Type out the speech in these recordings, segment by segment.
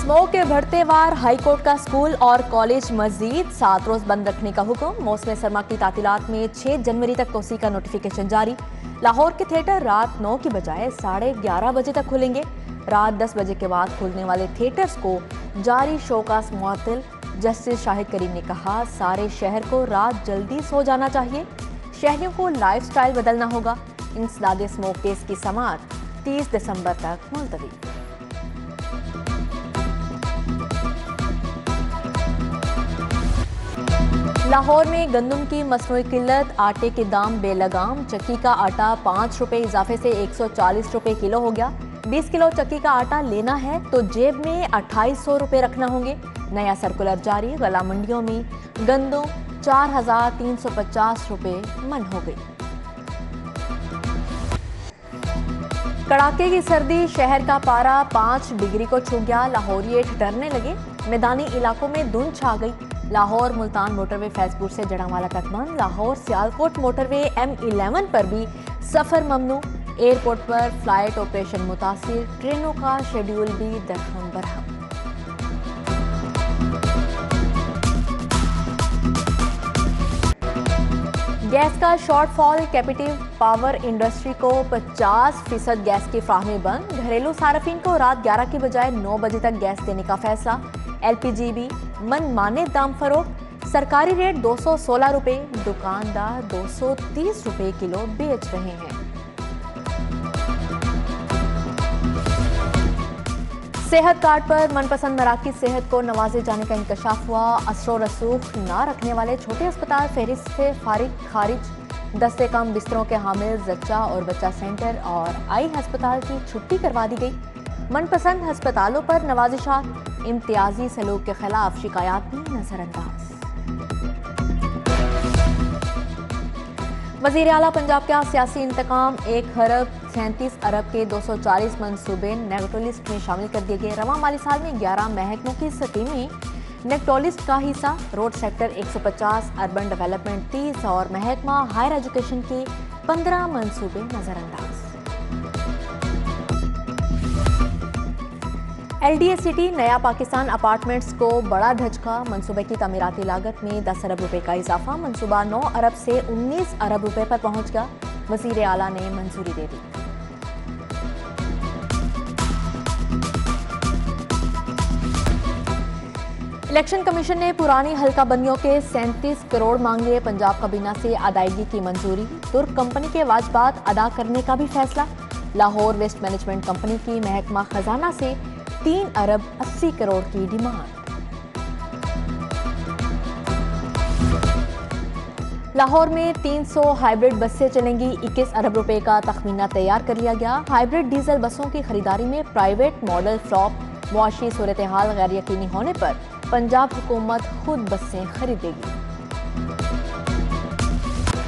Smoke के बढ़ते वार, high court का स्कूल और कॉलेज मजीद 7 रोज बंद रखने का हुक्म। मौसम सरमा की तातीलात में 6 जनवरी तक तोसी का नोटिफिकेशन जारी। लाहौर के थिएटर रात 9 की बजाय 11:30 बजे तक खुलेंगे। रात 10 बजे के बाद खुलने वाले थिएटर्स को जारी शोकास मुअत्तल। जस्टिस शाहिद करीम ने कहा, सारे शहर को रात जल्दी सो जाना चाहिए। शहरियों को लाइफस्टाइल बदलना होगा। इंसदाद स्मोक केस की समाअत 30 दिसंबर तक मुलतवी। लाहौर में गंदम की मसनूई किल्लत, आटे के दाम बेलगाम। चक्की का आटा 5 रुपए इजाफे से 140 रुपए किलो हो गया। 20 किलो चक्की का आटा लेना है तो जेब में 2800 रुपए रखना होंगे। नया सर्कुलर जारी। गला मंडियों में गंदम 4350 रुपए मन हो गई। कड़ाके की सर्दी, शहर का पारा 5 डिग्री को छू गया। लाहौरिये ठिठुरने लगे। मैदानी इलाकों में धुंध छा गई। लाहौर मुल्तान मोटरवे फैजपुर से जड़ावाला तक बंद। लाहौर सियालकोट मोटरवे M11 पर भी सफर ममनू। एयरपोर्ट पर फ्लाइट ऑपरेशन मुतासिर। ट्रेनों का शेड्यूल भी दरहम बरहम। गैस का शॉर्टफॉल, कैपेटिव पावर इंडस्ट्री को 50% गैस की फ्राहमी बंद। घरेलू सार्फिन को रात 11 की बजाय 9 बजे तक गैस देने का फैसला। LPG भी मनमाने दाम फरोख्त। सरकारी रेट 216 रुपए, दुकानदार 230 रुपए किलो बेच रहे हैं। सेहत कार्ड पर मनपसंद मराकज़ सेहत को नवाजे जाने का इंकशाफ हुआ। असरो रसूख ना रखने वाले छोटे अस्पताल फहरिस्त से खारिज। 10 से कम बिस्तरों के हामिल जच्चा और बच्चा सेंटर और आई अस्पताल की छुट्टी करवा दी गई। मनपसंद अस्पतालों पर नवाजिशात, इम्तियाजी सलूक के खिलाफ शिकायत भी नजरअंदाज। वजीर आला पंजाब का सियासी इंतकाम, 1 अरब 37 अरब के 240 मंसूबे नेगेटिव लिस्ट में शामिल कर दिए गए। रवां माली साल में 11 महकमों की स्कीमें नेगेटिव लिस्ट का हिस्सा। रोड सेक्टर 150, अर्बन डेवलपमेंट 30 और महकमा हायर एजुकेशन के 15 मंसूबे नजरअंदाज। LDA सिटी नया पाकिस्तान अपार्टमेंट्स को बड़ा धचका। मंसूबे की तमीराती लागत में 10 अरब रुपए का इजाफा। मंसूबा 9 अरब से 19 अरब रुपए पर पहुंच गया। वजीर आला ने मंजूरी दे दी। इलेक्शन कमीशन ने पुरानी हल्का बंदियों के 37 करोड़ मांग लिए। पंजाब काबीना से अदायगी की मंजूरी। तुर्क कंपनी के वाजबात अदा करने का भी फैसला। लाहौर वेस्ट मैनेजमेंट कंपनी की महकमा खजाना से 3 अरब 80 करोड़ की डिमांड। लाहौर में 300 हाइब्रिड बसें चलेंगी। 21 अरब रुपए का तखमीना तैयार कर लिया गया। हाइब्रिड डीजल बसों की खरीदारी में प्राइवेट मॉडल फ्लॉप। मुआशी सूरत हाल गैर यकीनी होने पर पंजाब हुकूमत खुद बसें खरीदेगी।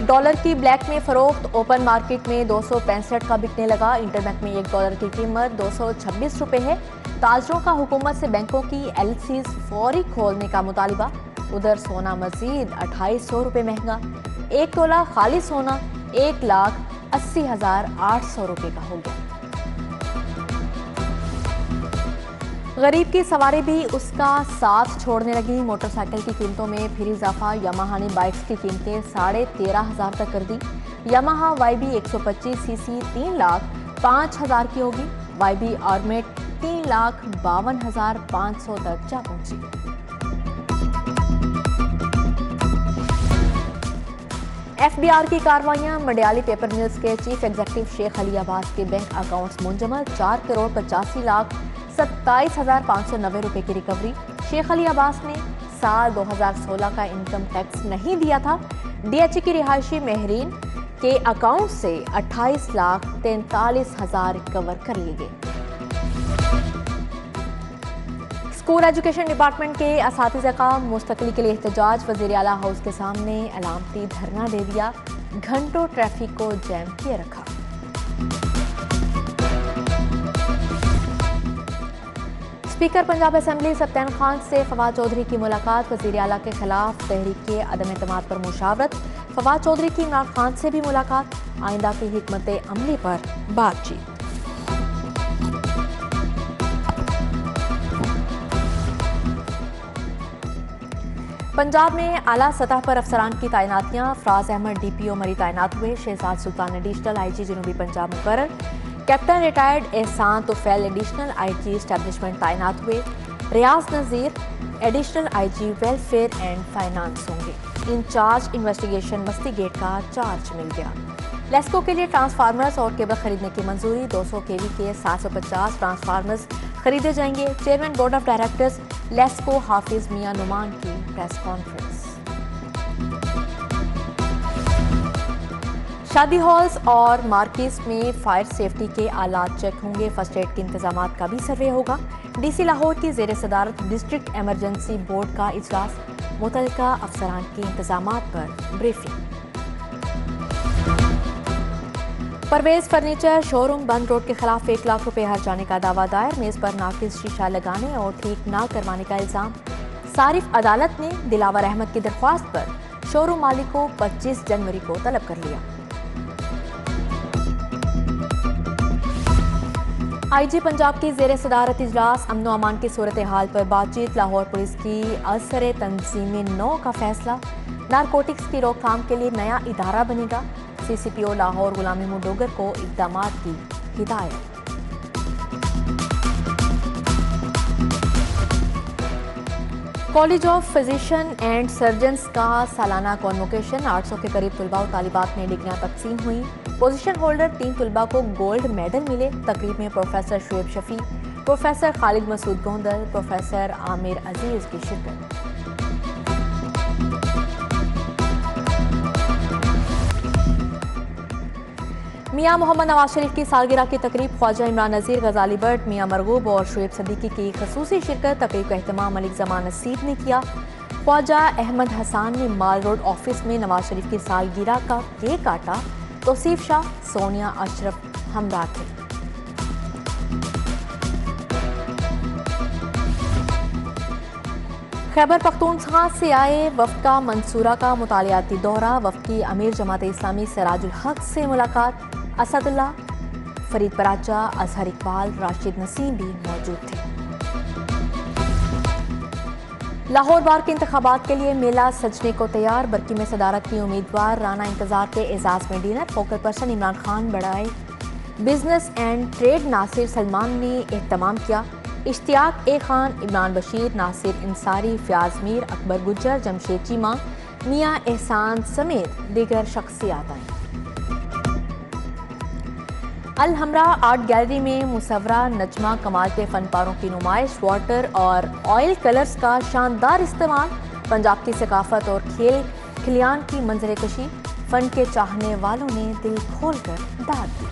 डॉलर की ब्लैक में फरोख्त, ओपन मार्केट में 265 का बिकने लगा। इंटरबैंक में $1 की कीमत 226 रुपए है। ताजरों का हुकूमत से बैंकों की LCs फौरी खोलने का मुतालिबा। उधर सोना मजीद 2800 रुपए महंगा। 1 तोला खाली सोना 1,80,800 रुपए का हो गया। गरीब की सवारी भी उसका साथ छोड़ने लगी। मोटरसाइकिल की कीमतों में फिर इजाफा। यामाहा ने बाइक्स की कीमतें 13,500 तक कर दी। यामाहा YB 125cc 3,05,000 की होगी। YB आर्मेट 3,52,500 तक जा पहुंची। FBR की कार्रवाइयां। मंडियाली पेपर मिल्स के चीफ एग्जीक्यूटिव शेख अली अब्बास के बैंक अकाउंट्स मुंजमद। 4,85,27,590 रुपए की रिकवरी। शेख अली अब्बास ने साल 2016 का इनकम टैक्स नहीं दिया था। DHE की रिहायशी मेहरीन के अकाउंट से 28,43,000 रिकवर कर लिए गए। स्कूल एजुकेशन डिपार्टमेंट के असातिज़ा का मुस्तकली के लिए एहतजाज। वज़ीर आला हाउस के सामने अलामती धरना दे दिया। घंटों ट्रैफिक को जैम किए रखा। स्पीकर पंजाब असेंबली सत्यान खान से फवाद चौधरी की मुलाकात। वज़ीर आला के खिलाफ तहरीक के अदम एतमाद पर मुशावरत। फवाद चौधरी की इमरान खान से भी मुलाकात। आइंदा की हिकमत अमली पर बातचीत। पंजाब में आला सतह पर अफसरान की तैनातियां। फराज अहमद DPO मरी तैनात हुए। शहजाद सुल्तान एडिशनल IG जनूबी पंजाब मुकर्रर। कैप्टन रिटायर्ड एहसान तुफैल एडिशनल IG एस्टैब्लिशमेंट तैनात हुए। Riaz Nazir additional IG welfare and finance होंगे। इंचार्ज इन्वेस्टिगेशन मस्ती गेट का चार्ज मिल गया। लेस्को के लिए ट्रांसफार्मर्स और केबल खरीदने की मंजूरी। 200 kV के 750 ट्रांसफार्मर्स खरीदे जाएंगे। Chairman board of directors LESCO Hafiz Mian Noman की प्रेस कॉन्फ्रेंस। शादी हॉल्स और मार्केट्स में फायर सेफ्टी के आलात चेक होंगे। फर्स्ट एड के इंतजाम का भी सर्वे होगा। DC लाहौर की जेर सदारत डिस्ट्रिक्ट एमरजेंसी बोर्ड का इजलास। मुतल्लिका अफसरान के इंतजाम पर ब्रीफिंग। परवेज फर्नीचर शोरूम बंद रोड के खिलाफ 1 लाख रुपए हर्जाने का दावा दायर। मेज पर नाकिस शीशा लगाने और ठीक न करवाने का इल्जाम। सारिफ अदालत ने दिलावर अहमद की दरख्वास्त पर शोरूम मालिक को 25 जनवरी को तलब कर लिया। IG पंजाब की जेर सदारत इजलास। अमनो अमान की सूरत हाल पर बातचीत। लाहौर पुलिस की असर तंजीमी 9 का फैसला। नारकोटिक्स की रोकथाम के लिए नया इदारा बनेगा। CCPO लाहौर गुलाम महमूद डोगर को इक़दामात की हिदायत। College of physician and surgeons का सालाना कॉन्वोकेशन। 800 के करीब तुलबा और तालिबात में डिग्रियां तकसीम हुई। पोजीशन होल्डर 3 तुलबा को गोल्ड मेडल मिले। तकरीब में professor Shoaib Shafi, professor Khalid Masood Gondal, professor Aamir Aziz की शिरकत। मियां मोहम्मद नवाज शरीफ की सालगिरह की तकरीब। ख्वाजा इमरान नज़ीर, गजाली भट्ट, मियां मरगूब और शुएब सदीकी की खसूसी शिरकत। तकरीब का एहतमाम मलिक जमान नसीब ने किया। ख्वाजा अहमद हसान ने माल रोड ऑफिस में नवाज शरीफ की सालगिरह का केक काटा। तौसीफ शाह, सोनिया, अशरफ हमरा थे। खैबर पख्तूनख्वा से आए वफ्द का मंसूरा का मुतालियाती दौरा। वफ्द की अमीर जमात इस्लामी सिराजुल हक से मुलाकात। असदुल्ला, फरीद पराचा, अजहर इकबाल, राशिद नसीम भी मौजूद थे। लाहौर बार के इंतखाबात के लिए मेला सजने को तैयार। बरकी में सदारत की उम्मीदवार राना इंतजार के एजाज में dinner. Focal person Imran Khan बढ़ाए। Business and trade Nasir Salman ने एहतमाम किया। इश्तियाक ए खान, इमरान बशीर, नासिर इंसारी, फयाज मीर, अकबर गुज्जर, जमशेद चीमा, मियां एहसान समेत दीगर शख्सियात आई। अल हमरा आर्ट गैलरी में मुसव्वरा नजमा कमाल के फनपारों की नुमाइश। वाटर और ऑयल कलर्स का शानदार इस्तेमाल। पंजाब की सकाफत और खेल खिलियान की मंजर कशी। फन के चाहने वालों ने दिल खोल कर दाद दी।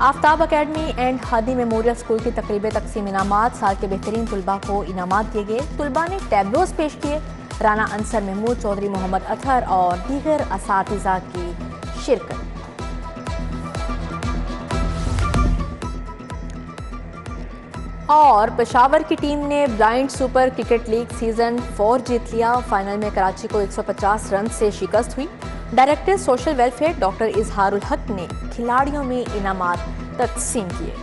Aftab academy and Hadi memorial school की तकरीब तकसीम इनामात। साल के बेहतरीन तुलबा को इनामात दिए गए। तुलबा ने टैबलोस पेश किए। राना अंसर महमूद, चौधरी मोहम्मद अतहर और दीगर असातिज़ा की शिरकत। और पेशावर की टीम ने blind super cricket league season 4 जीत लिया। फाइनल में कराची को 150 रन से शिकस्त हुई। Director social welfare doctor Izharul हक ने खिलाड़ियों में इनामात तकसीम किए।